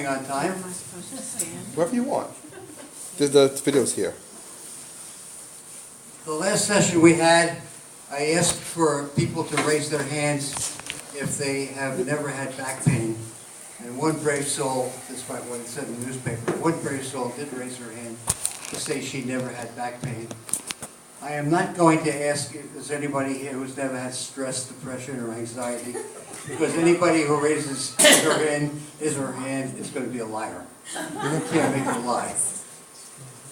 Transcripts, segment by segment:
On time. Am I supposed to stand? Wherever you want. The video's here. The last session we had, I asked for people to raise their hands if they have never had back pain. And one brave soul, despite what it said in the newspaper, one brave soul did raise her hand to say she never had back pain. I am not going to ask if there's anybody here who's never had stress, depression, or anxiety, because anybody who raises his or her hand is going to be a liar. You can't make a lie.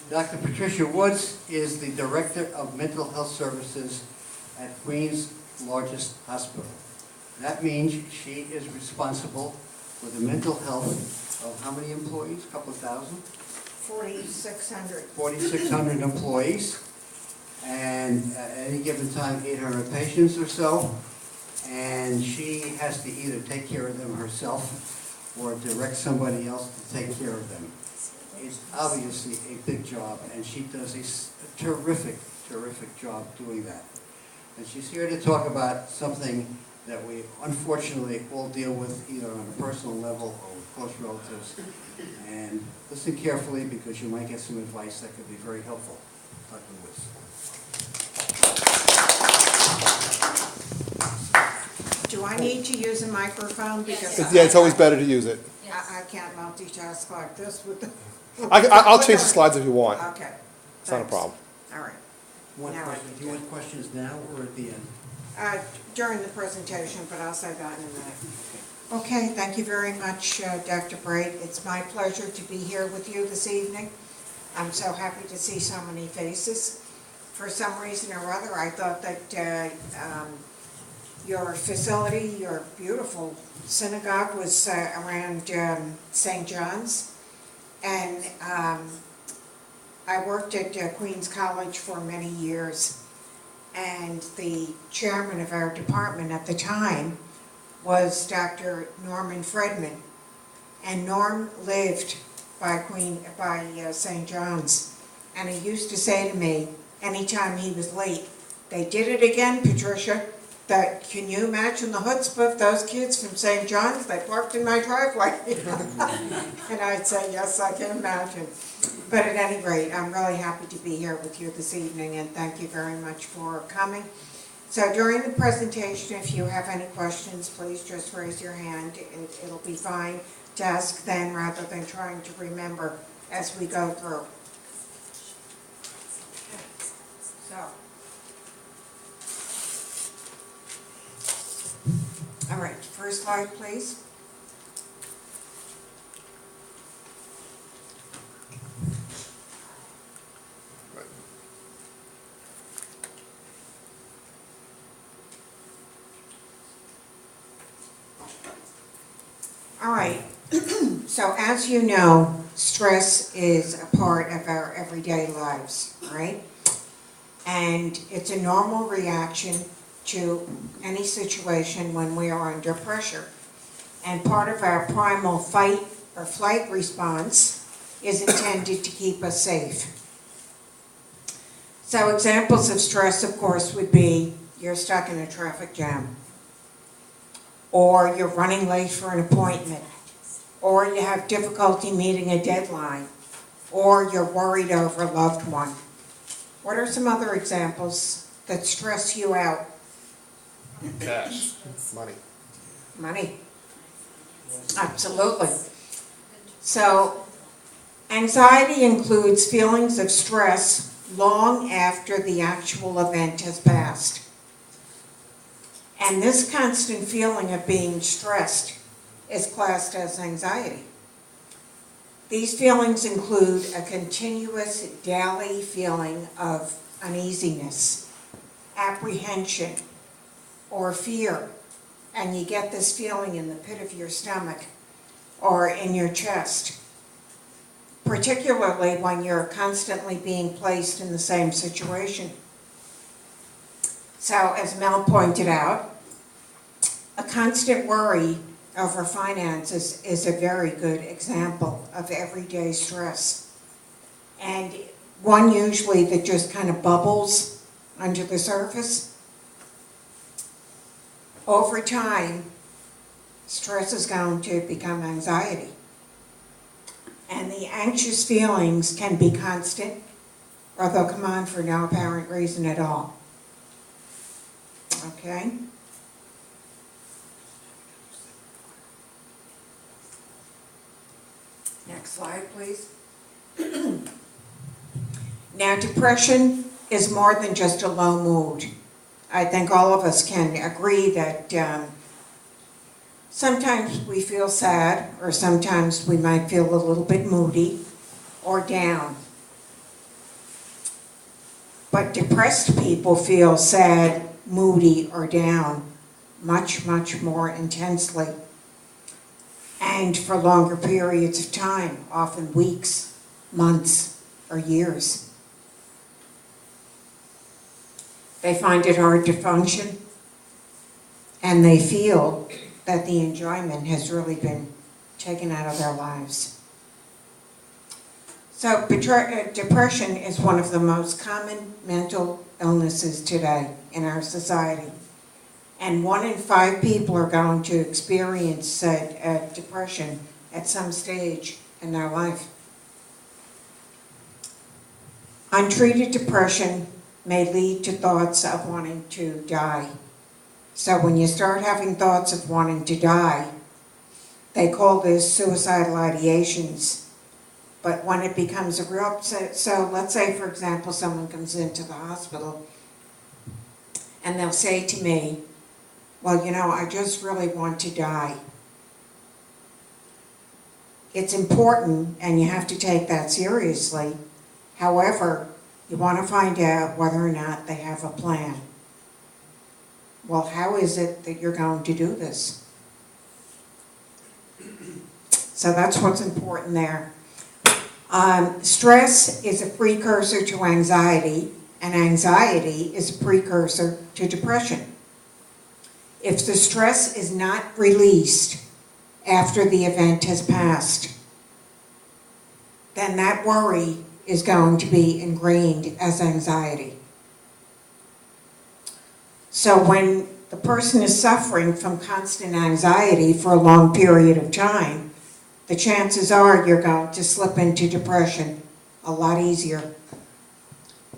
Dr. Patrcia Woods is the Director of Mental Health Services at Queens' largest hospital. That means she is responsible for the mental health of how many employees? A couple of thousand? 4,600. 4,600 employees, and at any given time, 800 patients or so. And she has to either take care of them herself or direct somebody else to take care of them. It's obviously a big job, and she does a terrific, terrific job doing that. And she's here to talk about something that we unfortunately all deal with either on a personal level or with close relatives. And listen carefully, because you might get some advice that could be very helpful. Dr. Woods. Do I need to use a microphone? Because Yeah, it's always better to use it. I can't multitask like this with the... I'll change the slides if you want. Okay. It's not a Thanks. problem. All right. Do you want questions now or at the end? During the presentation, but I'll say that in a minute. Okay, thank you very much, Dr. Bright. It's my pleasure to be here with you this evening. I'm so happy to see so many faces. For some reason or other, I thought that your facility, your beautiful synagogue was around St. John's. And I worked at Queens College for many years. And the chairman of our department at the time was Dr. Norman Fredman. And Norm lived by St. John's. And he used to say to me, anytime he was late, "They did it again, Patricia. Can you imagine the chutzpah of those kids from St. John's? They parked in my driveway." And I'd say, yes, I can imagine. But at any rate, I'm really happy to be here with you this evening, and thank you very much for coming. So during the presentation, if you have any questions, please just raise your hand. It'll be fine to ask then, rather than trying to remember as we go through. So. All right, first slide, please. All right, so as you know, stress is a part of our everyday lives, right? And it's a normal reaction to any situation when we are under pressure. And part of our primal fight or flight response is intended to keep us safe. So examples of stress, of course, would be you're stuck in a traffic jam, or you're running late for an appointment, or you have difficulty meeting a deadline, or you're worried over a loved one. What are some other examples that stress you out? Cash. Money. Money. Absolutely. So, anxiety includes feelings of stress long after the actual event has passed. And this constant feeling of being stressed is classed as anxiety. These feelings include a continuous daily feeling of uneasiness, apprehension, or fear, and you get this feeling in the pit of your stomach or in your chest, particularly when you're constantly being placed in the same situation. So, as Mel pointed out, a constant worry over finances is a very good example of everyday stress, and one usually that just kind of bubbles under the surface. Over time, stress is going to become anxiety. the anxious feelings can be constant, or they'll come on for no apparent reason at all. Okay? Next slide, please. Now, depression is more than just a low mood. I think all of us can agree that sometimes we feel sad, or sometimes we might feel a little bit moody or down. But depressed people feel sad, moody, or down much, much more intensely, and for longer periods of time, often weeks, months, or years. They find it hard to function, and they feel that the enjoyment has really been taken out of their lives. So depression is one of the most common mental illnesses today in our society. And 1 in 5 people are going to experience depression at some stage in their life. Untreated depression may lead to thoughts of wanting to die. So when you start having thoughts of wanting to die, they call this suicidal ideations. But when it becomes a real, so let's say, for example, someone comes into the hospital and they'll say to me, well, you know, I just really want to die. It's important, and you have to take that seriously. However, you want to find out whether or not they have a plan. Well, how is it that you're going to do this? So that's what's important there. Stress is a precursor to anxiety, and anxiety is a precursor to depression. If the stress is not released after the event has passed, then that worry is going to be ingrained as anxiety. So when the person is suffering from constant anxiety for a long period of time, the chances are you're going to slip into depression a lot easier.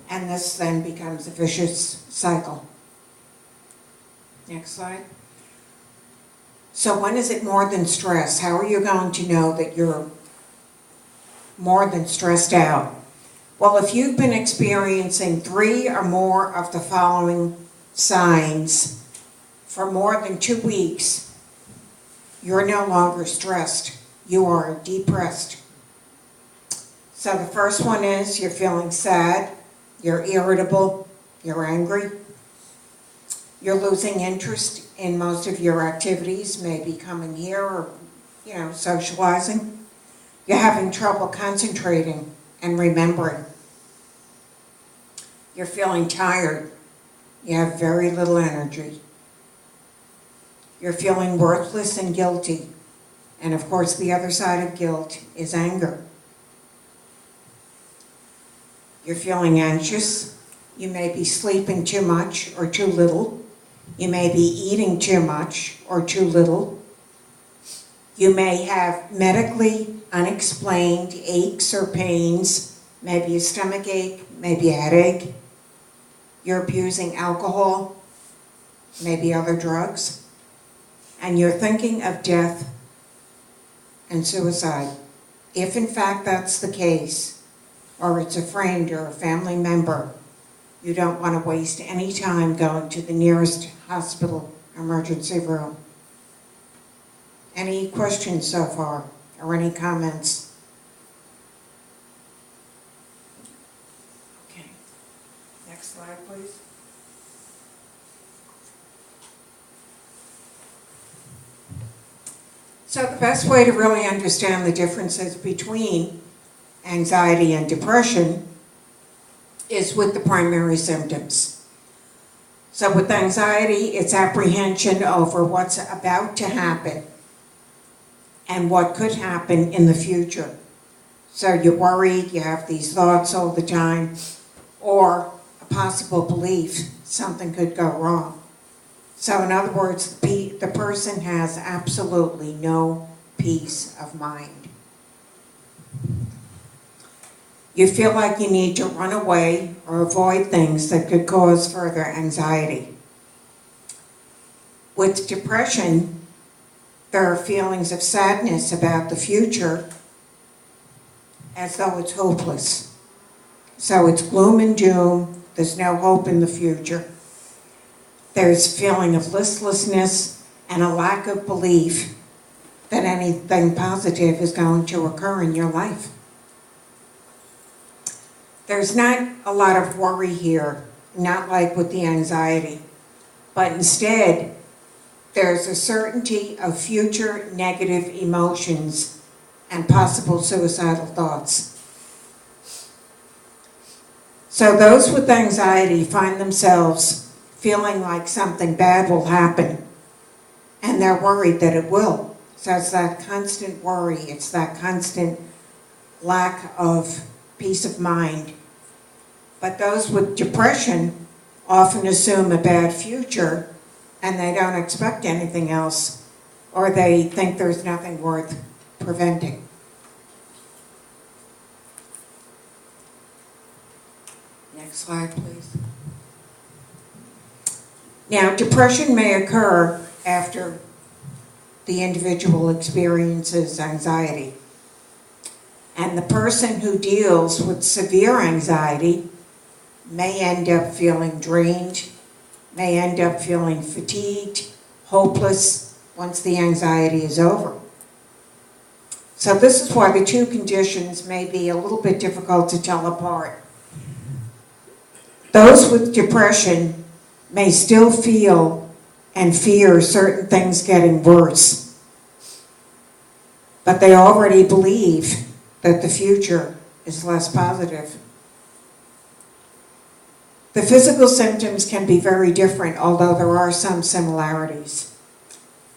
And this then becomes a vicious cycle. Next slide. So when is it more than stress? How are you going to know that you're more than stressed out? Well, if you've been experiencing 3 or more of the following signs for more than 2 weeks, you're no longer stressed. You are depressed. So the first one is you're feeling sad, you're irritable, you're angry, you're losing interest in most of your activities, maybe coming here or, socializing. You're having trouble concentrating and remembering. You're feeling tired. You have very little energy. You're feeling worthless and guilty. And of course, the other side of guilt is anger. You're feeling anxious. You may be sleeping too much or too little. You may be eating too much or too little. You may have medically unexplained aches or pains, maybe a stomach ache, maybe a headache. You're abusing alcohol, maybe other drugs. And you're thinking of death and suicide. If in fact that's the case, or it's a friend or a family member, you don't want to waste any time going to the nearest hospital emergency room. Any questions so far, or any comments? Okay. Next slide, please. So the best way to really understand the differences between anxiety and depression is with the primary symptoms. So with anxiety, it's apprehension over what's about to happen and what could happen in the future. So you're worried, you have these thoughts all the time, or a possible belief something could go wrong. So in other words, the person has absolutely no peace of mind. You feel like you need to run away or avoid things that could cause further anxiety. With depression, there are feelings of sadness about the future as though it's hopeless. So it's gloom and doom, there's no hope in the future. There's a feeling of listlessness and a lack of belief that anything positive is going to occur in your life. There's not a lot of worry here, not like with the anxiety, but instead, there's a certainty of future negative emotions and possible suicidal thoughts. So those with anxiety find themselves feeling like something bad will happen, and they're worried that it will. So it's that constant worry, it's that constant lack of peace of mind. But those with depression often assume a bad future, and they don't expect anything else, or they think there's nothing worth preventing. Next slide, please. Now, depression may occur after the individual experiences anxiety. And the person who deals with severe anxiety may end up feeling drained, may end up feeling fatigued, hopeless once the anxiety is over. So this is why the two conditions may be a little bit difficult to tell apart. Those with depression may still feel and fear certain things getting worse, but they already believe that the future is less positive. The physical symptoms can be very different, although there are some similarities.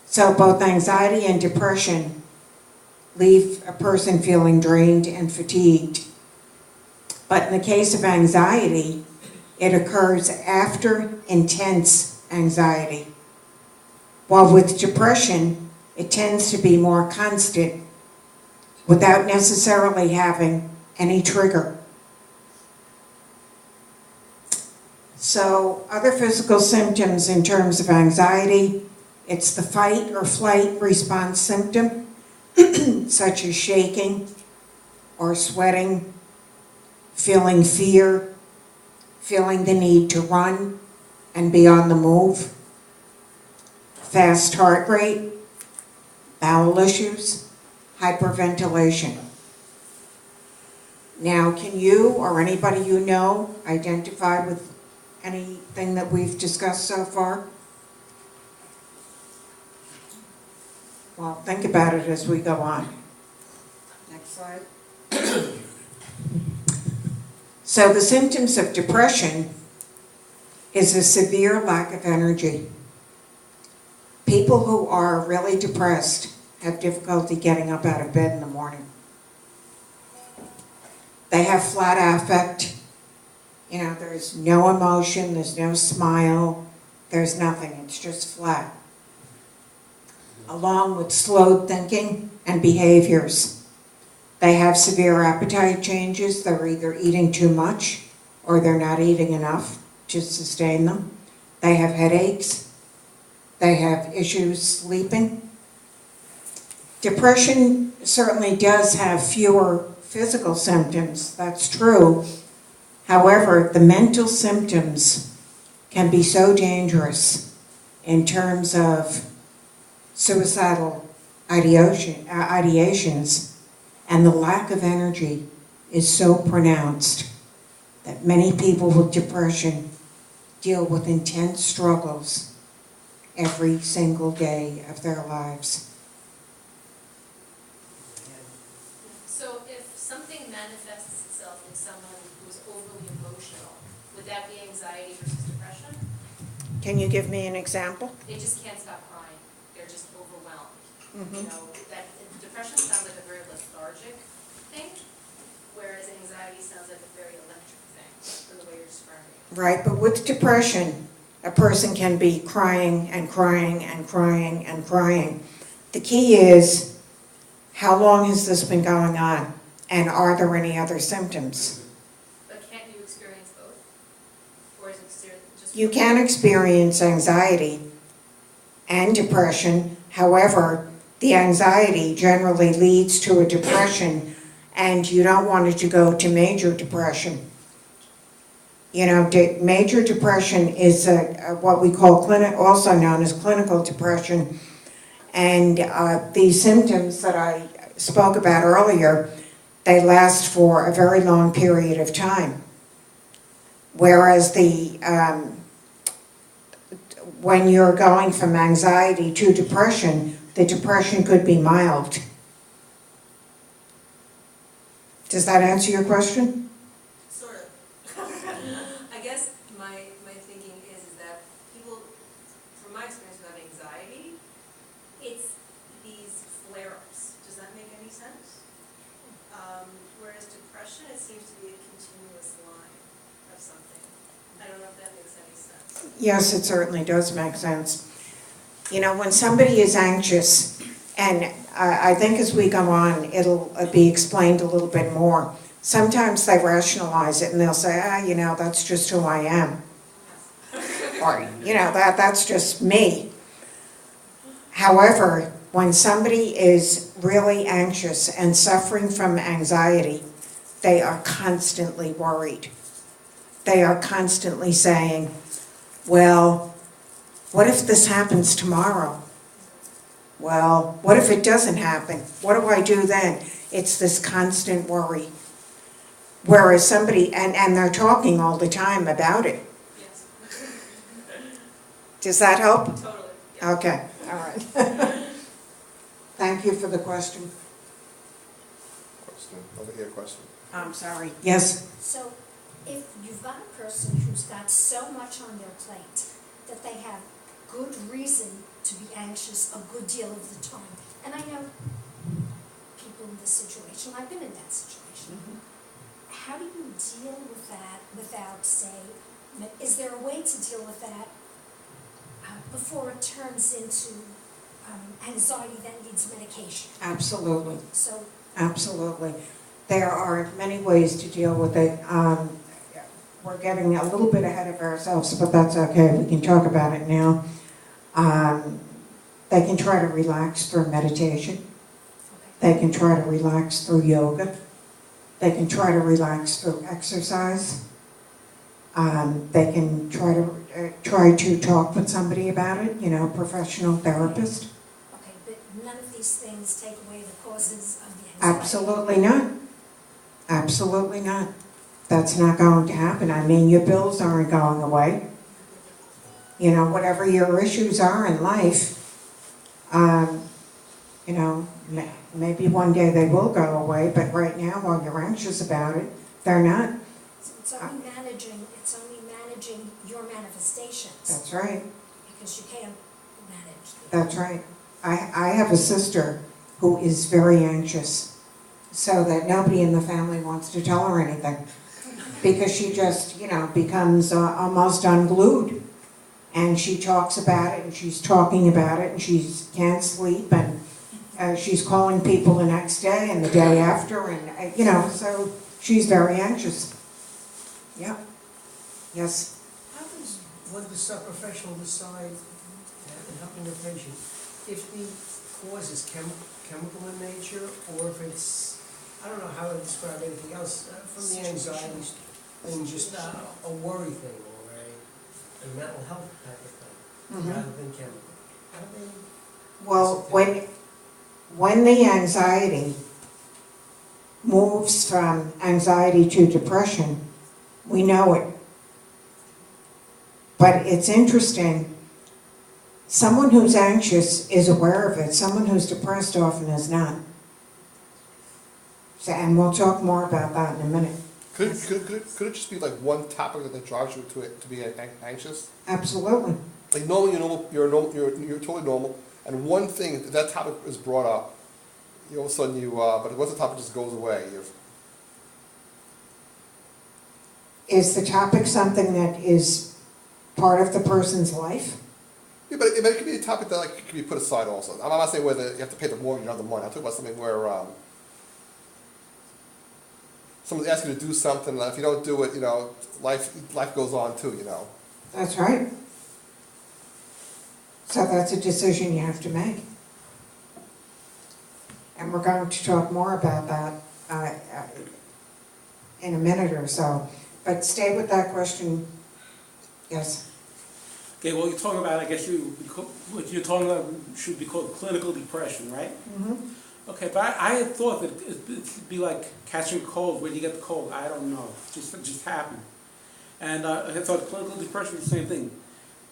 So both anxiety and depression leave a person feeling drained and fatigued. But in the case of anxiety, it occurs after intense anxiety. While with depression, it tends to be more constant without necessarily having any trigger. So other physical symptoms in terms of anxiety, it's the fight or flight response symptom, such as shaking or sweating, feeling fear, feeling the need to run and be on the move, fast heart rate, bowel issues, hyperventilation. Now, can you or anybody you know identify with anything that we've discussed so far? Well, think about it as we go on. Next slide. So the symptoms of depression is a severe lack of energy. People who are really depressed have difficulty getting up out of bed in the morning. They have flat affect. You know, there's no emotion, there's no smile, there's nothing, it's just flat. Along with slowed thinking and behaviors. They have severe appetite changes. They're either eating too much or they're not eating enough to sustain them. They have headaches. They have issues sleeping. Depression certainly does have fewer physical symptoms, that's true. However, the mental symptoms can be so dangerous in terms of suicidal ideations, and the lack of energy is so pronounced that many people with depression deal with intense struggles every single day of their lives. So if something manifests itself in someone who's overly emotional, would that be anxiety versus depression? Can you give me an example? They just can't stop crying. They're just overwhelmed. Mm-hmm. You know, that depression sounds like a very lethargic thing, whereas anxiety sounds like a very electric thing, from the way you're describing it. Right, but with depression, a person can be crying and crying and crying and crying. The key is, how long has this been going on? And are there any other symptoms? But can't you experience both? Or is it just? You can experience anxiety and depression. However, the anxiety generally leads to a depression, and you don't want it to go to major depression. You know, major depression is what we call also known as clinical depression. And these symptoms that I spoke about earlier, they last for a very long period of time. Whereas when you're going from anxiety to depression, the depression could be mild. Does that answer your question? Sort of. I guess my thinking is that people, from my experience with anxiety, it's these flare-ups. Does that make any sense? Whereas depression, it seems to be a continuous line of something. I don't know if that makes any sense. Yes, it certainly does make sense. You know, when somebody is anxious, and I think as we go on, it'll be explained a little bit more. Sometimes they rationalize it and they'll say, you know, that's just who I am. Or, you know, that's just me. However, when somebody is really anxious and suffering from anxiety, they are constantly worried. They are constantly saying, well, what if this happens tomorrow? Well, what if it doesn't happen? What do I do then? It's this constant worry. Whereas somebody, and they're talking all the time about it. Yes. Does that help? Totally. Yeah. Okay, all right. Thank you for the question. Question, over here, question. I'm sorry. Yes? So if you've got a person who's got so much on their plate that they have good reason to be anxious a good deal of the time, and I know people in this situation, I've been in that situation. How do you deal with that without, say, is there a way to deal with that before it turns into anxiety that needs medication? Absolutely. So Absolutely. There are many ways to deal with it. We're getting a little bit ahead of ourselves, but that's okay. We can talk about it now. They can try to relax through meditation. They can try to relax through yoga. They can try to relax through exercise. They can try to talk with somebody about it, you know, professional therapist. okay, but none of these things take away the causes of the anxiety. Absolutely not. Absolutely not. That's not going to happen. I mean, your bills aren't going away. You know, whatever your issues are in life, you know, maybe one day they will go away, but right now, while you're anxious about it, they're not. So it's only managing your manifestations, That's right. because you can't manage the. That's right. I have a sister who is very anxious, so that nobody in the family wants to tell her anything. Because she just, you know, becomes almost unglued. And she talks about it, and she's talking about it, and she can't sleep, and she's calling people the next day and the day after, and, you know, so she's very anxious. Yep. Yes. How does one professional decide in helping the patient if the cause is chemical in nature, or if it's, I don't know how to describe anything else from the anxiety thing, just a worry thing or a mental health type of thing, rather than chemical? How do they? Well, when the anxiety moves from anxiety to depression, we know it. But it's interesting, someone who's anxious is aware of it, someone who's depressed often is not. So, and we'll talk more about that in a minute. Could it just be like one topic that drives you to be anxious? Absolutely. Like normally you're totally normal, and one thing, that topic is brought up, all of a sudden but once the topic just goes away, Is the topic something that is part of the person's life? yeah, but it could be a topic that like could be put aside also. I'm not saying whether you have to pay the mortgage or not the money. I'm talking about something where someone's asking you to do something, and if you don't do it, life goes on too, That's right. So that's a decision you have to make. And we're going to talk more about that in a minute or so. But stay with that question. Yes. Okay, well, you're talking about, I guess what you're talking about should be called clinical depression, right? Mm-hmm. Okay, but I had thought that it'd be like catching cold. Where do you get the cold? I don't know. It just happened. And I had thought clinical depression was the same thing.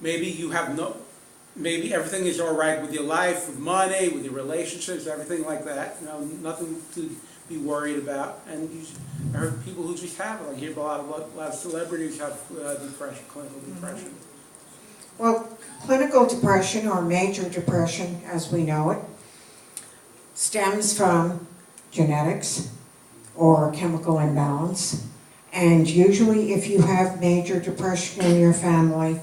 Maybe everything is all right with your life, with money, with your relationships, everything like that. Nothing to be worried about. And I heard people who just have it. I hear a lot of celebrities have depression, clinical depression. Well, clinical depression, or major depression as we know it, stems from genetics or chemical imbalance. And usually if you have major depression in your family,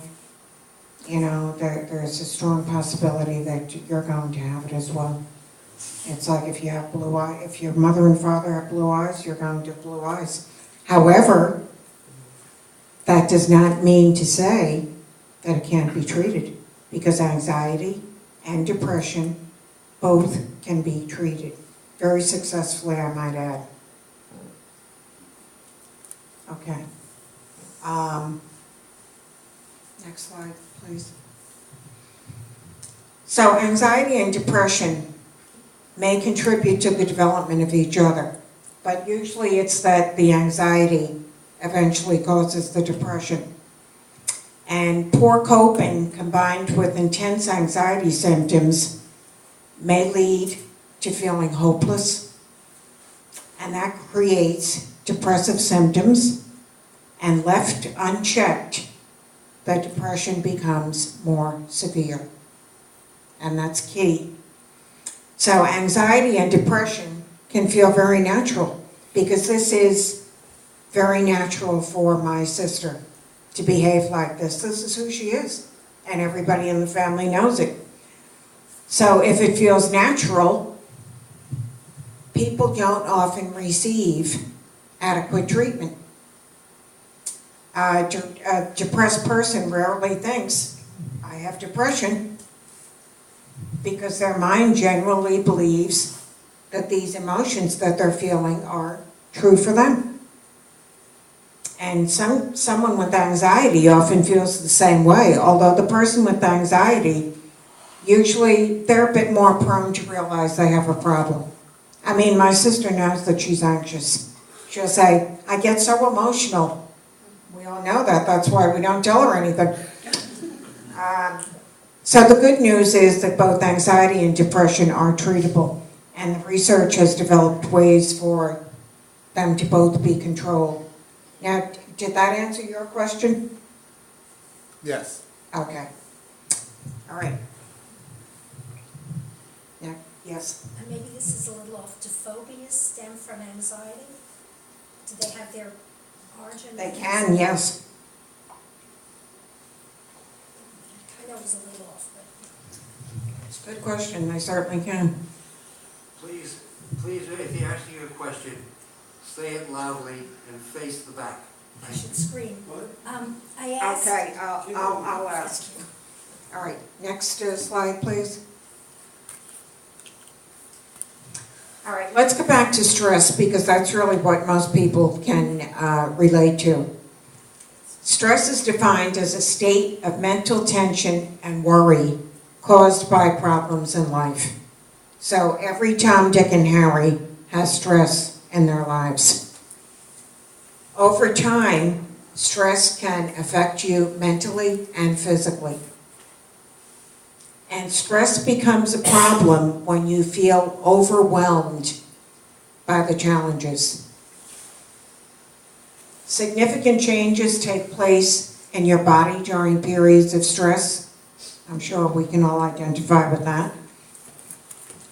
there's a strong possibility that you're going to have it as well. It's like if you have blue eyes, if your mother and father have blue eyes, you're going to have blue eyes. However, that does not mean to say that it can't be treated, because anxiety and depression both can be treated very successfully, I might add. Okay. Next slide, please. So anxiety and depression may contribute to the development of each other, but usually it's that the anxiety eventually causes the depression. And poor coping combined with intense anxiety symptoms may lead to feeling hopeless, and that creates depressive symptoms, and left unchecked, the depression becomes more severe. And that's key. So anxiety and depression can feel very natural, because this is very natural for my sister to behave like this. This is who she is, and everybody in the family knows it. So if it feels natural, people don't often receive adequate treatment. A depressed person rarely thinks, I have depression, because their mind generally believes that these emotions that they're feeling are true for them. And someone with anxiety often feels the same way, although the person with anxiety, usually they're a bit more prone to realize they have a problem. I mean, my sister knows that she's anxious. She'll say, I get so emotional. We all know that, that's why we don't tell her anything. So the good news is that both anxiety and depression are treatable, and the research has developed ways for them to both be controlled. Now, did that answer your question? Yes. Okay. All right. Yeah, yes. And maybe this is a little off. Do phobias stem from anxiety? Do they have their origin? They can, yes. I know it was a little off, but. It's a good question, they certainly can. Please, if you ask you a question, say it loudly and face the back. I should scream. I asked. Okay, I'll ask. All right, next slide, please. All right, let's go back to stress, because that's really what most people can relate to. Stress is defined as a state of mental tension and worry caused by problems in life. So every Tom, Dick, and Harry has stress in their lives. Over time, stress can affect you mentally and physically. And stress becomes a problem when you feel overwhelmed by the challenges. Significant changes take place in your body during periods of stress. I'm sure we can all identify with that.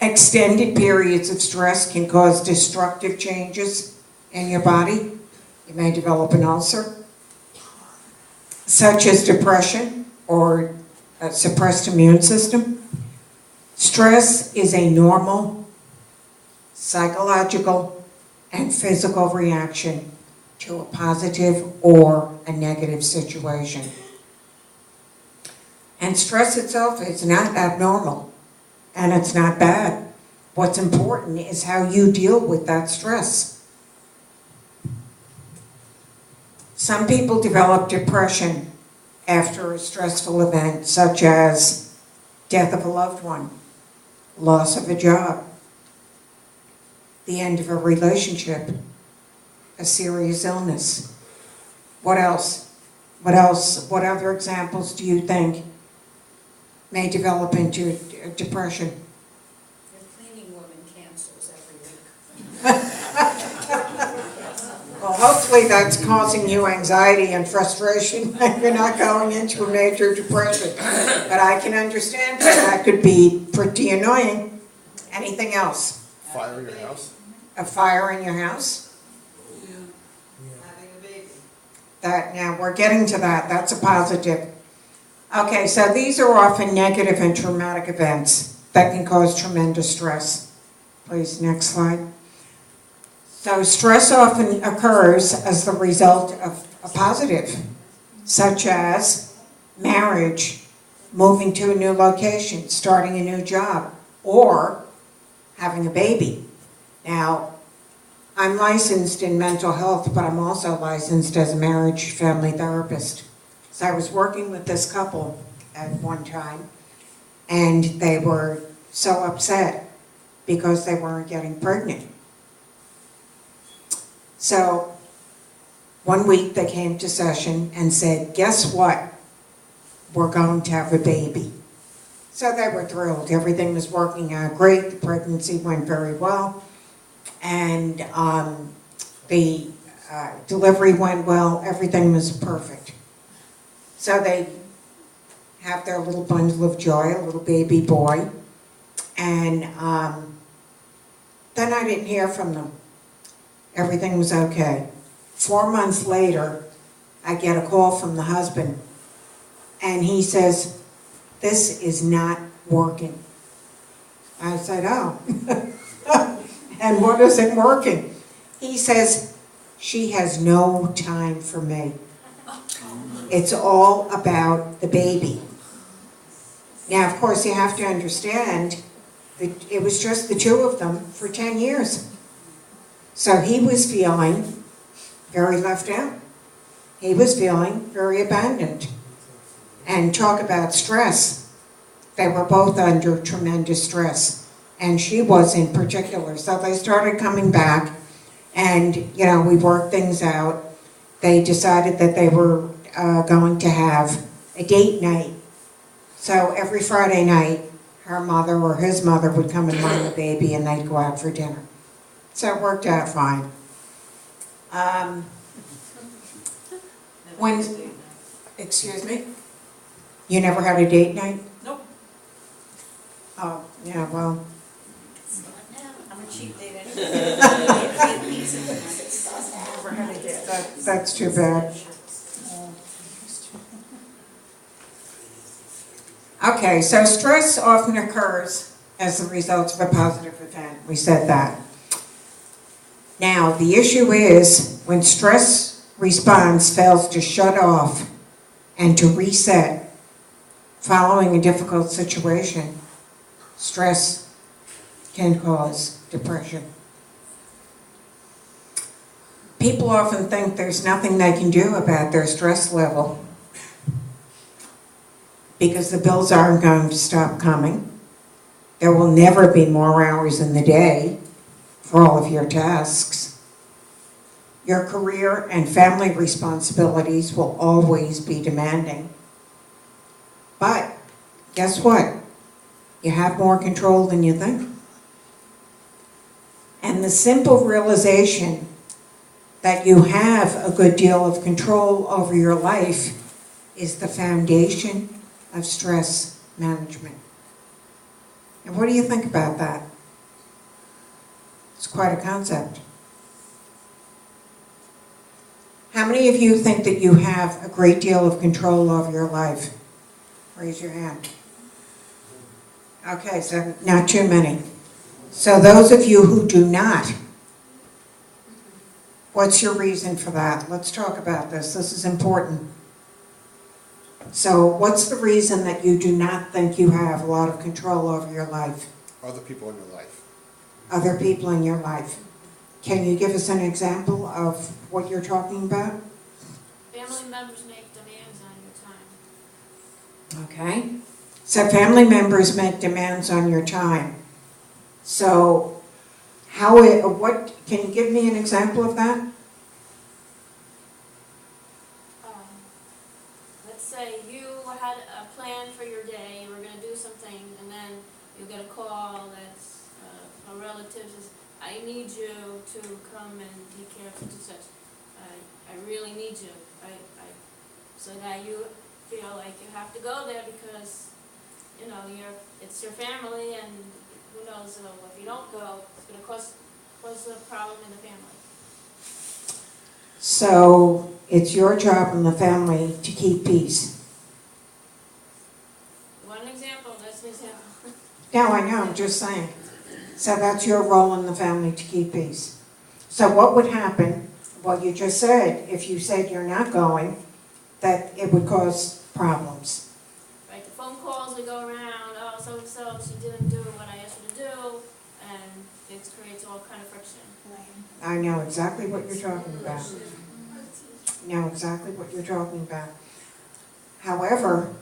Extended periods of stress can cause destructive changes in your body. You may develop an ulcer, such as depression or a suppressed immune system. Stress is a normal, psychological, and physical reaction to a positive or a negative situation. And stress itself is not abnormal, and it's not bad. What's important is how you deal with that stress. Some people develop depression after a stressful event, such as death of a loved one, loss of a job, the end of a relationship, a serious illness. What else? What else? What other examples do you think may develop into depression? Your cleaning woman cancels every week. Well, hopefully that's causing you anxiety and frustration and you're not going into a major depression. But I can understand that could be pretty annoying. Anything else? Fire in your house? A fire in your house? Having a baby. That, now we're getting to that, that's a positive. Okay, so these are often negative and traumatic events that can cause tremendous stress. Please, next slide. So stress often occurs as the result of a positive, such as marriage, moving to a new location, starting a new job, or having a baby. Now, I'm licensed in mental health, but I'm also licensed as a marriage family therapist. So I was working with this couple at one time, and they were so upset because they weren't getting pregnant. So one week they came to session and said, guess what? We're going to have a baby. So they were thrilled. Everything was working out great. The pregnancy went very well. And the delivery went well. Everything was perfect. So they have their little bundle of joy, a little baby boy. And then I didn't hear from them. Everything was okay. 4 months later, I get a call from the husband. And he says, this is not working. I said, oh. And what isn't working? He says, she has no time for me. It's all about the baby. Now, of course, you have to understand that it was just the two of them for 10 years. So he was feeling very left out. He was feeling very abandoned. And talk about stress. They were both under tremendous stress. And she was in particular. So they started coming back and, you know, we worked things out. They decided that they were going to have a date night. So every Friday night, her mother or his mother would come and mind the baby and they'd go out for dinner. So it worked out fine. Excuse me? You never had a date night? Nope. Oh, yeah, well, I'm a cheap date anyway. Never had a date. that's too bad. Okay, so stress often occurs as the result of a positive event. We said that. Now, the issue is when stress response fails to shut off and to reset following a difficult situation, stress can cause depression. People often think there's nothing they can do about their stress level because the bills aren't going to stop coming. There will never be more hours in the day for all of your tasks. Your career and family responsibilities will always be demanding. But guess what? You have more control than you think. And the simple realization that you have a good deal of control over your life is the foundation of stress management. And what do you think about that? It's quite a concept. How many of you think that you have a great deal of control over your life? Raise your hand. Okay, so not too many. So those of you who do not, What's your reason for that? Let's talk about this. This is important. So what's the reason that you do not think you have a lot of control over your life? Other people in your life. Other people in your life. Can you give us an example of what you're talking about? Family members make demands on your time. Okay. So family members make demands on your time. So can you give me an example of that? Let's say you had a plan for your day, you were gonna do something, and then you get a call that's a relative says, I need you to come and take care of such and such. I really need you. So that you feel like you have to go there because, you know, it's your family, and who knows, if you don't go, it's gonna cause a problem in the family. So it's your job in the family to keep peace. One example, that's an example. No, I know, I'm just saying. So that's your role in the family to keep peace. So what would happen, well, you just said, if you said you're not going, that it would cause problems. Right, the phone calls would go around, oh, so-and-so, she didn't do what I asked her to do, and it creates all kind of friction. I know exactly what you're talking about. Know exactly what you're talking about. However,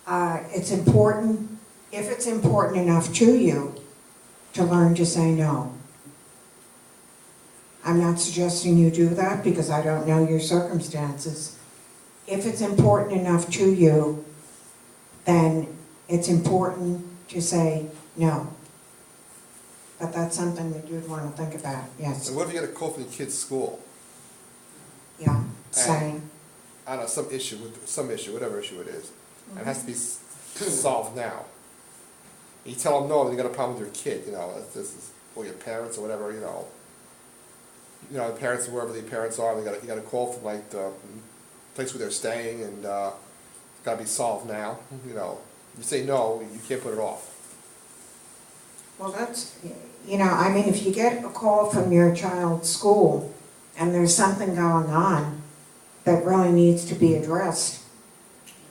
it's important, if it's important enough to you, to learn to say no. I'm not suggesting you do that because I don't know your circumstances. If it's important enough to you, then it's important to say no. But that's something that you'd want to think about, yes. So what if you get a call from your kid's school? Yeah, saying, I don't know, some issue, whatever issue it is, and it has to be solved now. You tell them no, and you got a problem with your kid, you know, this is, or your parents or whatever, you know. You know, the parents, wherever the parents are, you got a call from like the place where they're staying, and it's got to be solved now. You know, you say no, you can't put it off. well, that's, you know, I mean, if you get a call from your child's school and there's something going on that really needs to be addressed,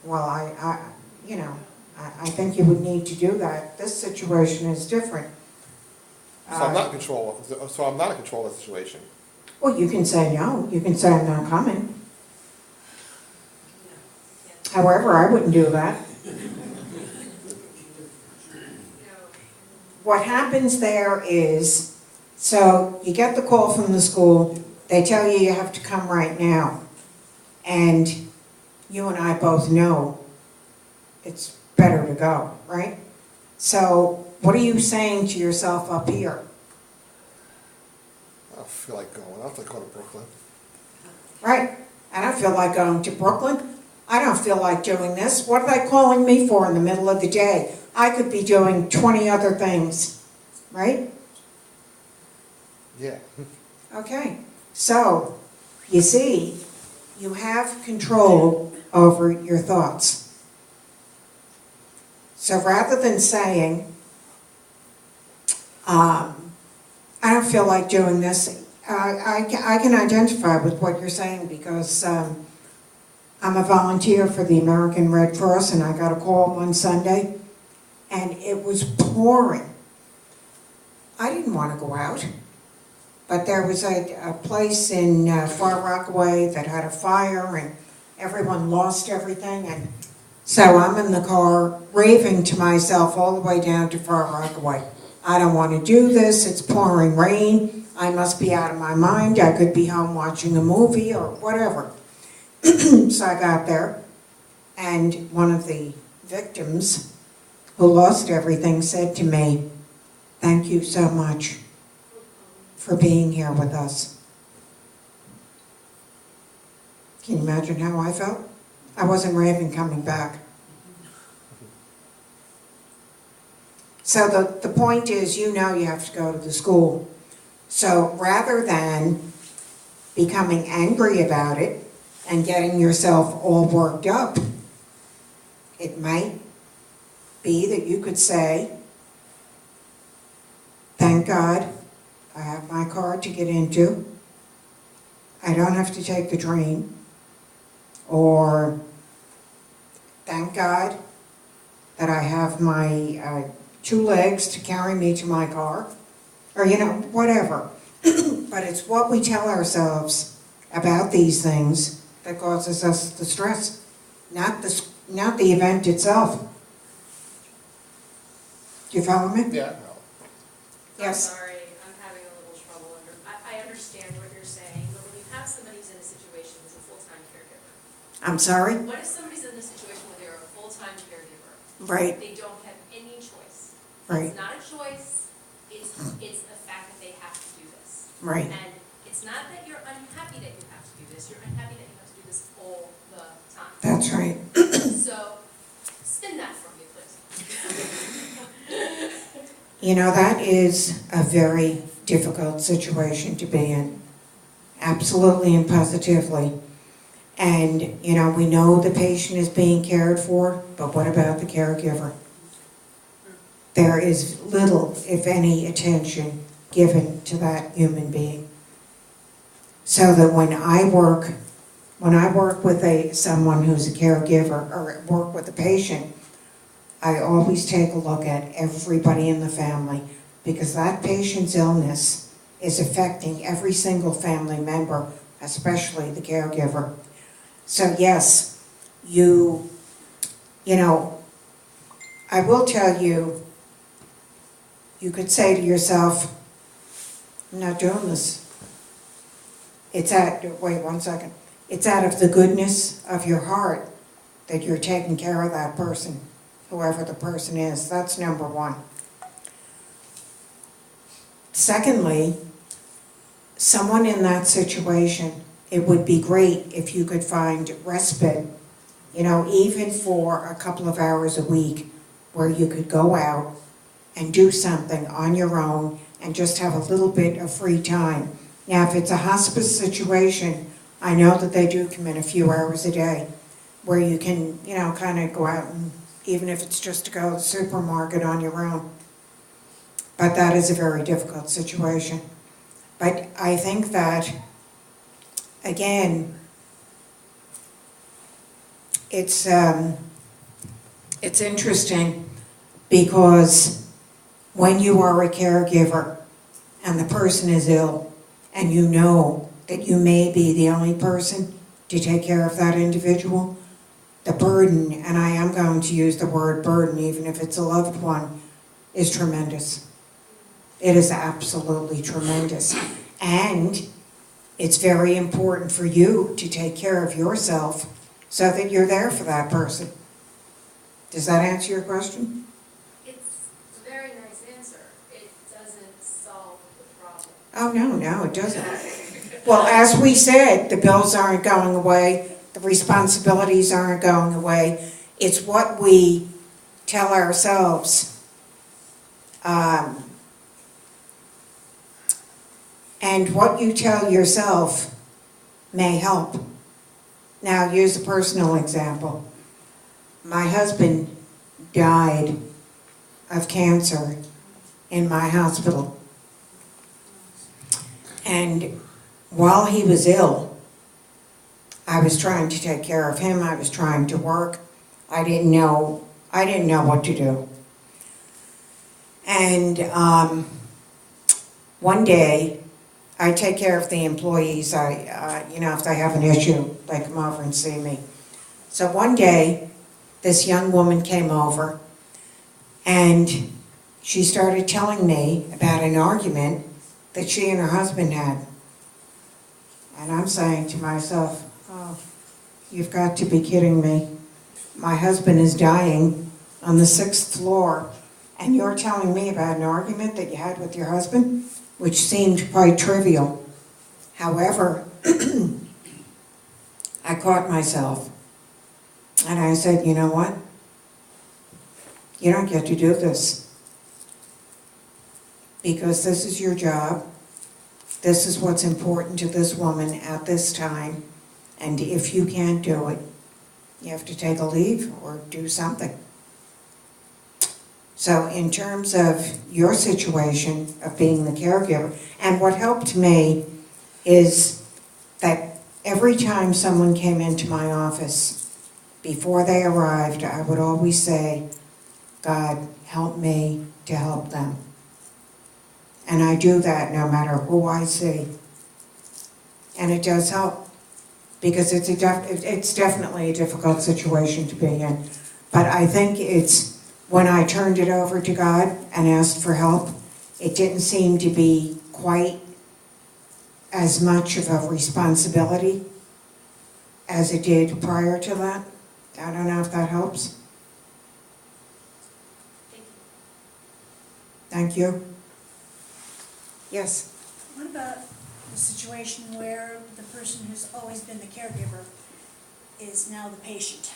well, I think you would need to do that. This situation is different. So I'm not in control. So I'm not in control of the situation. Well, you can say no. You can say I'm not coming. However, I wouldn't do that. What happens there is, so you get the call from the school, they tell you you have to come right now. And you and I both know it's better to go, right? So what are you saying to yourself up here? I don't feel like going. I don't feel like going to Brooklyn. Right, I don't feel like going to Brooklyn. I don't feel like doing this. What are they calling me for in the middle of the day? I could be doing 20 other things, right? Yeah. Okay, so you see, you have control over your thoughts. So rather than saying, I don't feel like doing this, I can identify with what you're saying because I'm a volunteer for the American Red Cross, and I got a call one Sunday and it was pouring. I didn't want to go out, but there was a place in Far Rockaway that had a fire and everyone lost everything, and so I'm in the car raving to myself all the way down to Far Rockaway. I don't want to do this, it's pouring rain, I must be out of my mind, I could be home watching a movie or whatever. So I got there, and one of the victims who lost everything said to me, "Thank you so much for being here with us." Can you imagine how I felt? I wasn't raving coming back. So the point is, you know you have to go to the school. So rather than becoming angry about it and getting yourself all worked up, it might be that you could say, "Thank God I have my car to get into. I don't have to take the train, or thank God that I have my 2 legs to carry me to my car, or whatever. But it's what we tell ourselves about these things that causes us the stress, not the event itself. Do you follow me? Yeah, no. Yes. I'm sorry, I'm having a little trouble I understand what you're saying, but when you have somebody who's in a situation who's a full-time caregiver, I'm sorry? what if somebody's in a situation where they're a full-time caregiver? Right, They don't have any choice. right, It's not a choice, it's a fact that they have to do this. right. And it's not that you're unhappy that you have to do this, you're unhappy that you have to do this all the time. That's right. So, spin that for me, please. That is a very difficult situation to be in. Absolutely and positively. And, we know the patient is being cared for, but what about the caregiver? There is little, if any, attention given to that human being. So that when I work with someone who's a caregiver, or work with a patient, I always take a look at everybody in the family, because that patient's illness is affecting every single family member, especially the caregiver. So yes, I will tell you, you could say to yourself, I'm not doing this. Wait 1 second. It's out of the goodness of your heart that you're taking care of that person, whoever the person is. That's number one. Secondly, someone in that situation, it would be great if you could find respite, even for a couple of hours a week, where you could go out and do something on your own and just have a little bit of free time. Now, if it's a hospice situation, I know that they do come in a few hours a day, where you can, kind of go out, and even if it's just to go to the supermarket on your own. But that is a very difficult situation. But I think that, again, it's interesting, because when you are a caregiver and the person is ill, and you know that you may be the only person to take care of that individual, the burden, and I am going to use the word burden even if it's a loved one, is tremendous. It is absolutely tremendous. And it's very important for you to take care of yourself so that you're there for that person. Does that answer your question? It's a very nice answer. It doesn't solve the problem. Oh, no, it doesn't. Well, as we said, the bills aren't going away, the responsibilities aren't going away. It's what we tell ourselves. And what you tell yourself may help. Now, here's a personal example. My husband died of cancer in my hospital. And while he was ill, I was trying to take care of him. I was trying to work. I didn't know what to do. And one day, I take care of the employees. If they have an issue, they come over and see me. So one day, this young woman came over, and she started telling me about an argument that she and her husband had. And I'm saying to myself, oh, you've got to be kidding me. My husband is dying on the 6th floor, and you're telling me about an argument that you had with your husband, which seemed quite trivial. However, I caught myself, and I said, you know what? You don't get to do this, because this is your job. This is what's important to this woman at this time, and if you can't do it, you have to take a leave or do something. So in terms of your situation of being the caregiver, and what helped me is that every time someone came into my office, before they arrived, I would always say, God, help me to help them. And I do that no matter who I see. And it does help, because it's definitely a difficult situation to be in. But I think it's, when I turned it over to God and asked for help, it didn't seem to be quite as much of a responsibility as it did prior to that. I don't know if that helps. Thank you. Thank you. Yes, What about the situation where the person who's always been the caregiver is now the patient?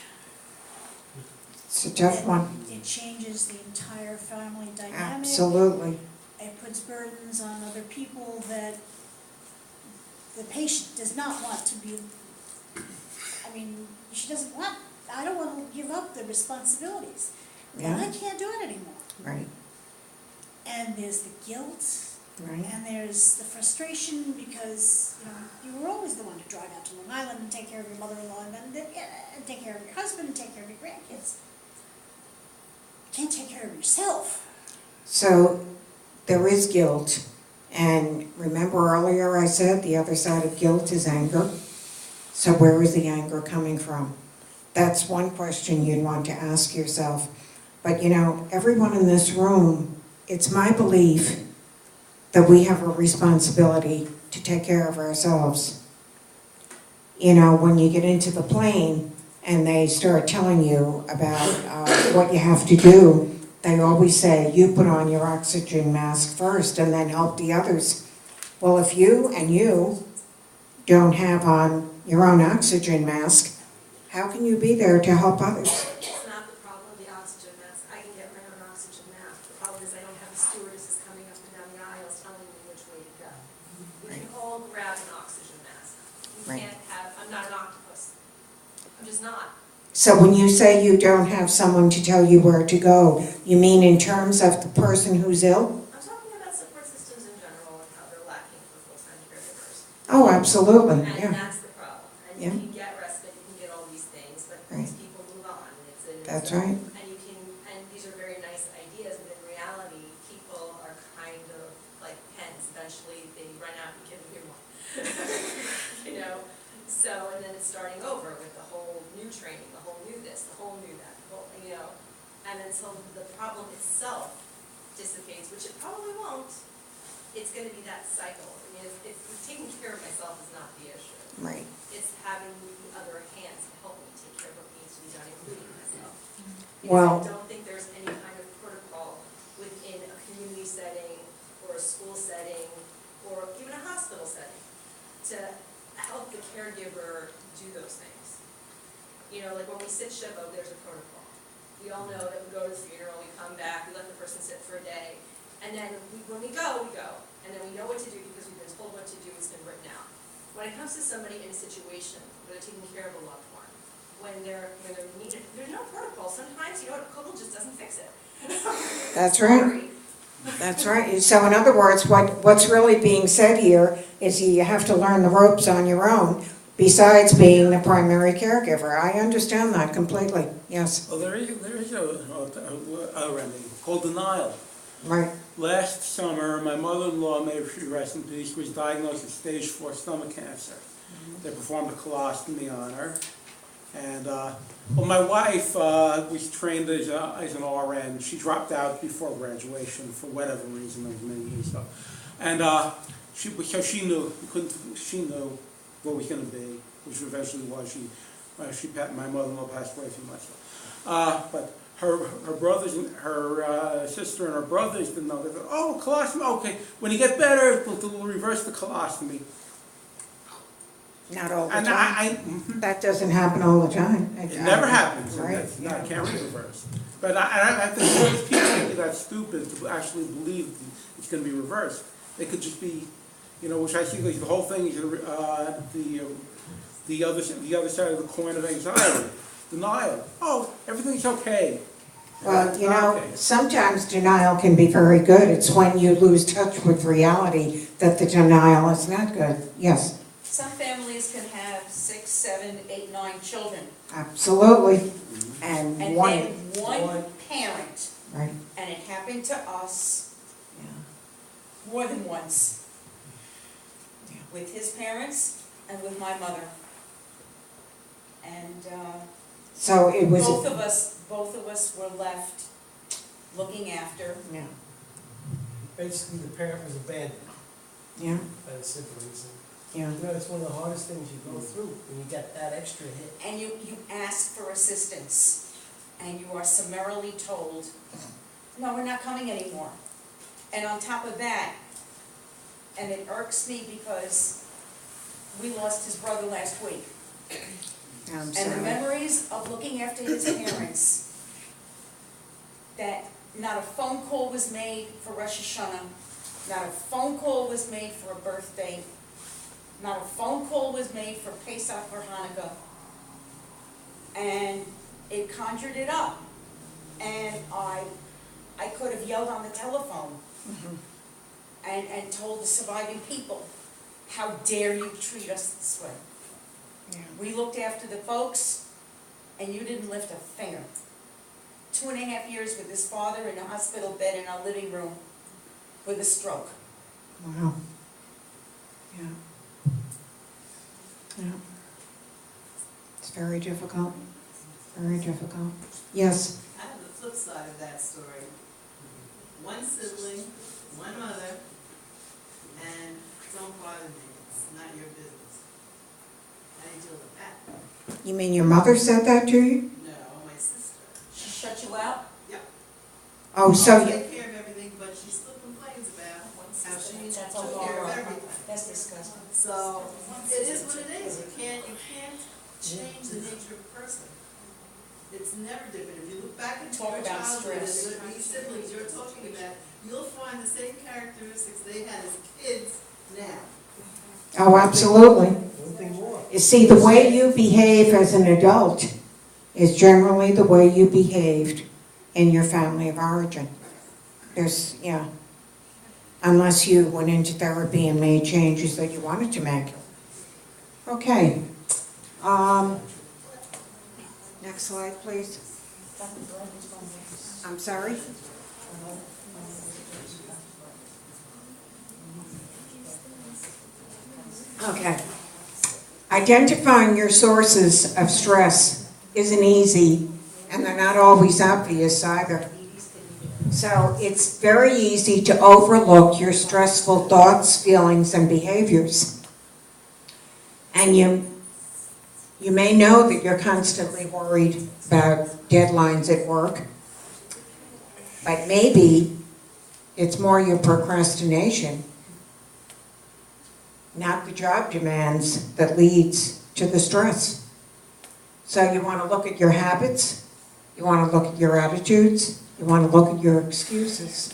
it's a tough one. It changes the entire family dynamic. Absolutely. It puts burdens on other people that the patient does not want to be, I mean, she doesn't want, I don't want to give up the responsibilities. But I Yeah, can't do it anymore. right, And there's the guilt, right. and there's the frustration because, you know, you were always the one to drive out to Long Island and take care of your mother-in-law and then and take care of your husband and take care of your grandkids. You can't take care of yourself. So there is guilt, and remember earlier I said the other side of guilt is anger. So where is the anger coming from? That's one question you'd want to ask yourself. But you know, everyone in this room, it's my belief that we have a responsibility to take care of ourselves. You know, when you get into the plane and they start telling you about what you have to do, they always say, you put on your oxygen mask first and then help the others. Well, if you and you don't have on your own oxygen mask, how can you be there to help others? It's not the problem of the oxygen mask. I can get my own oxygen mask. The problem is I don't have a stewardess coming up and down the aisles telling me which way to go. We can all grab an oxygen mask. We Right. can't have, I'm not an octopus. I'm just not. So when you say you don't have someone to tell you where to go, you mean in terms of the person who's ill? I'm talking about support systems in general and how they're lacking for full-time caregivers. Oh, absolutely, And yeah, that's the problem. And Yeah. you can get respite, you can get all these things, but Right. these people move on. That's right. And you can, and these are very nice ideas, but in reality, people are kind of like hens. Eventually, they run out and get a new one. You know? So, and then it's starting over with the whole new training, the whole new this, the whole new that, the whole, you know. And until the problem itself dissipates, which it probably won't, it's gonna be that cycle. I mean, it's taking care of myself is not the issue. right. It's having the other hands to help me take care of what needs to be done, including myself. Well- Because I don't think there's any kind of protocol within a community setting or a school setting or even a hospital setting to help the caregiver do those things. You know, like when we sit Shiva, there's a protocol. We all know that we go to the funeral, we come back, we let the person sit for a day, and then when we go, and then we know what to do because we've been told what to do, it's been written out. When it comes to somebody in a situation where they're taking care of a loved one, when they're needed, there's no protocol. Sometimes, you know what, a couple just doesn't fix it. That's right. That's right. So in other words, what's really being said here is you have to learn the ropes on your own, besides being the primary caregiver. I understand that completely, yes, Well, there is a remedy called denial. right, Last summer, my mother-in-law, may she rest in peace, was diagnosed with stage 4 stomach cancer. They performed a colostomy on her. And, well, my wife was trained as an RN. She dropped out before graduation for whatever reason, that was many years ago. And because she knew what it was going to be, which eventually was. My mother-in-law passed away a few months ago. But her brothers, her sister and her brothers didn't know. They thought, oh, colostomy, okay. When you get better, we'll reverse the colostomy. not all the And time. That doesn't happen all the time. it never happens, and Right, that's not, yeah. can't be reversed. But I think most people think that's stupid to actually believe it's going to be reversed. It could just be, you know, which I see like the whole thing is the other side of the coin of anxiety, denial. Oh, everything's okay. Well, you know, Okay. sometimes denial can be very good. It's when you lose touch with reality that the denial is not good, yes. Some families can have 6, 7, 8, 9 children, Absolutely. And and one, then one parent, right, and it happened to us yeah. more than once. Yeah. With his parents and with my mother. And So it was. both of us were left looking after. Yeah, Basically, the parent was abandoned yeah, by the siblings. yeah. You know, it's one of the hardest things you go through when you get that extra hit. And you ask for assistance, and you are summarily told, no, we're not coming anymore. And on top of that, and it irks me because we lost his brother last week. I'm And the sorry. memories of looking after his parents, that not a phone call was made for Rosh Hashanah, not a phone call was made for a birthday, not a phone call was made for Pesach or Hanukkah. And it conjured it up. And I could have yelled on the telephone and told the surviving people, how dare you treat us this way? Yeah. We looked after the folks, and you didn't lift a finger. 2.5 years with his father in a hospital bed in our living room with a stroke. Wow. Yeah. Yeah. It's very difficult, very difficult. Yes, I have the flip side of that story. One sibling, one mother, and don't bother me, it's not your business. How do you deal with that? you mean your mother said that to you? No, my sister. She shut you out? Yep. Oh, so I'll you, take care of everything, but she still complains about how she That's took a care of horror. everything. That's disgusting. So, it is what it is, you can't change the nature of a person. It's never different, if you look back into Talk your about childhood, and stress. these siblings you're talking about, you'll find the same characteristics they had as kids now. oh, absolutely. One thing more. You see, the way you behave as an adult is generally the way you behaved in your family of origin. There's, yeah, unless you went into therapy and made changes that you wanted to make. Okay. Next slide, please. I'm sorry? Okay. Identifying your sources of stress isn't easy, and they're not always obvious either. So it's very easy to overlook your stressful thoughts, feelings, and behaviors. And you may know that you're constantly worried about deadlines at work, but maybe it's more your procrastination, not the job demands, that leads to the stress. So you want to look at your habits, you want to look at your attitudes, you want to look at your excuses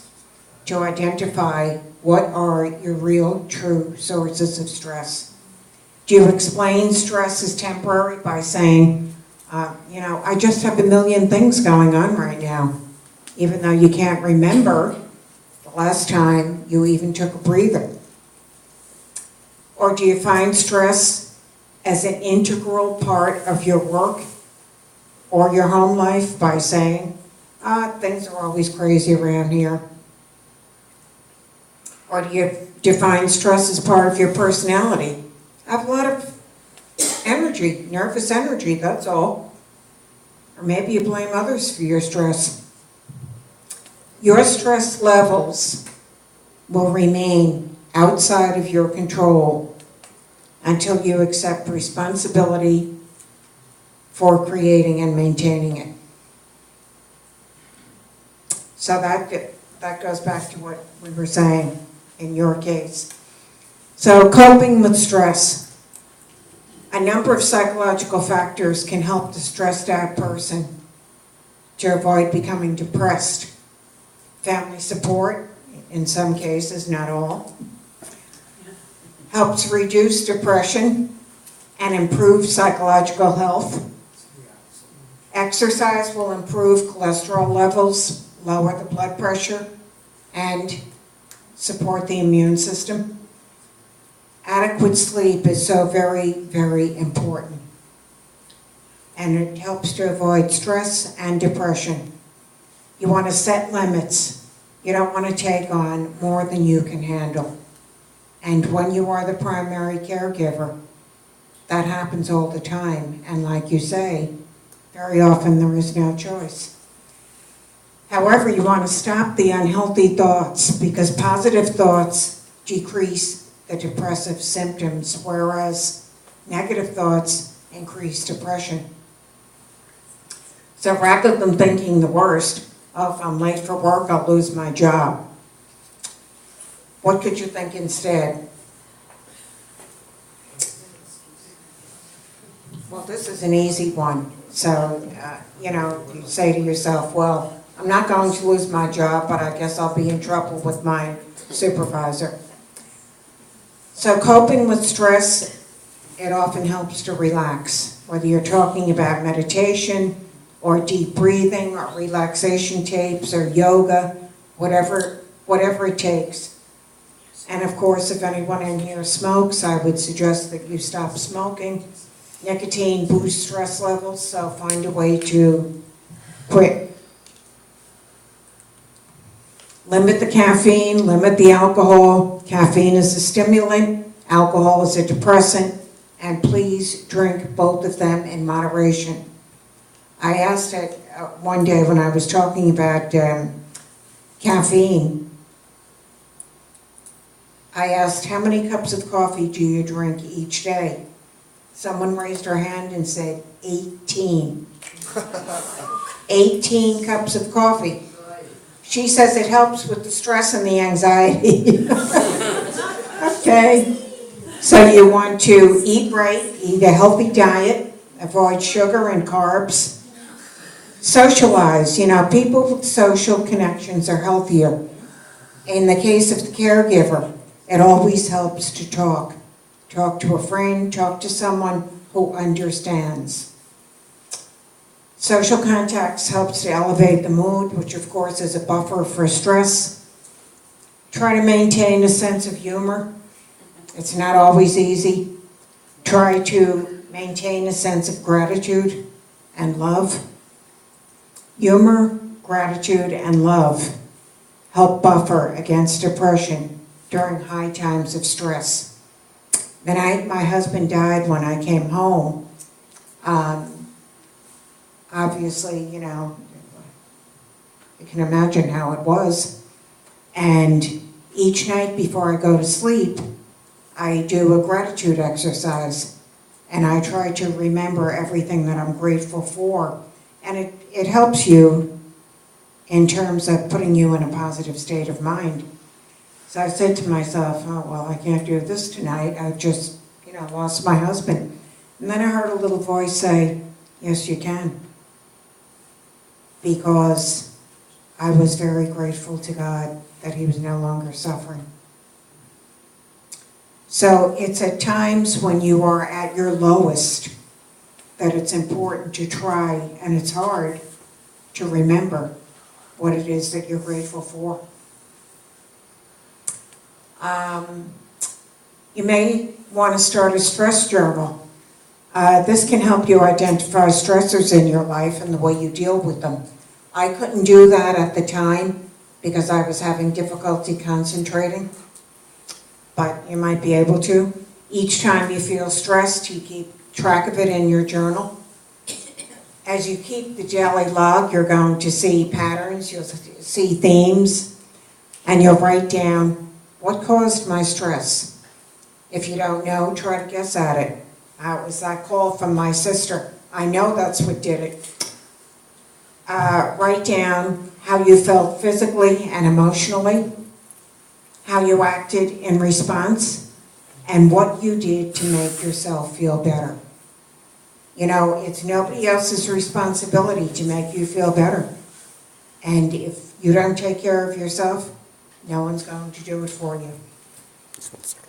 to identify what are your real, true sources of stress. Do you explain stress as temporary by saying, I just have a million things going on right now, even though you can't remember the last time you even took a breather? Or do you find stress as an integral part of your work or your home life by saying, things are always crazy around here? Or do you define stress as part of your personality? I have a lot of energy, nervous energy, that's all. Or maybe you blame others for your stress. Your stress levels will remain outside of your control until you accept responsibility for creating and maintaining it. So that goes back to what we were saying in your case. So coping with stress. A number of psychological factors can help the stressed out person to avoid becoming depressed. Family support, in some cases, not all, helps reduce depression and improve psychological health. Exercise will improve cholesterol levels, lower the blood pressure, and support the immune system. Adequate sleep is so very, very important. And it helps to avoid stress and depression. You want to set limits. You don't want to take on more than you can handle. And when you are the primary caregiver, that happens all the time. And like you say, very often there is no choice. However, you want to stop the unhealthy thoughts because positive thoughts decrease the depressive symptoms, whereas negative thoughts increase depression. So rather than thinking the worst, oh, if I'm late for work, I'll lose my job. What could you think instead? Well, this is an easy one. So, you say to yourself, well, I'm not going to lose my job, but I guess I'll be in trouble with my supervisor. So coping with stress, it often helps to relax. Whether you're talking about meditation or deep breathing or relaxation tapes or yoga, whatever it takes. And of course, if anyone in here smokes, I would suggest that you stop smoking. Nicotine boosts stress levels, so find a way to quit. Limit the caffeine, limit the alcohol. Caffeine is a stimulant, alcohol is a depressant, and please drink both of them in moderation. I asked it one day when I was talking about caffeine, I asked, how many cups of coffee do you drink each day? Someone raised her hand and said, 18. 18 cups of coffee. She says it helps with the stress and the anxiety. Okay. So you want to eat right, eat a healthy diet, avoid sugar and carbs. Socialize. People with social connections are healthier. In the case of the caregiver, it always helps to talk. Talk to a friend, talk to someone who understands. Social contacts helps to elevate the mood, which of course is a buffer for stress. Try to maintain a sense of humor. It's not always easy. Try to maintain a sense of gratitude and love. Humor, gratitude, and love help buffer against depression during high times of stress. The night my husband died when I came home, obviously, you can imagine how it was. And each night before I go to sleep, I do a gratitude exercise. And I try to remember everything that I'm grateful for. And it helps you in terms of putting you in a positive state of mind. So I said to myself, oh, well, I can't do this tonight. I've just, lost my husband. And then I heard a little voice say, yes, you can. Because I was very grateful to God that he was no longer suffering. So it's at times when you are at your lowest that it's important to try, and it's hard, to remember what it is that you're grateful for. You may want to start a stress journal. This can help you identify stressors in your life and the way you deal with them. I couldn't do that at the time because I was having difficulty concentrating, but you might be able to. Each time you feel stressed, you keep track of it in your journal. As you keep the daily log, you're going to see patterns, you'll see themes, and you'll write down what caused my stress. If you don't know, try to guess at it. It was that call from my sister. I know that's what did it. Write down how you felt physically and emotionally, how you acted in response, and what you did to make yourself feel better. It's nobody else's responsibility to make you feel better. And if you don't take care of yourself, no one's going to do it for you. Just 1 second.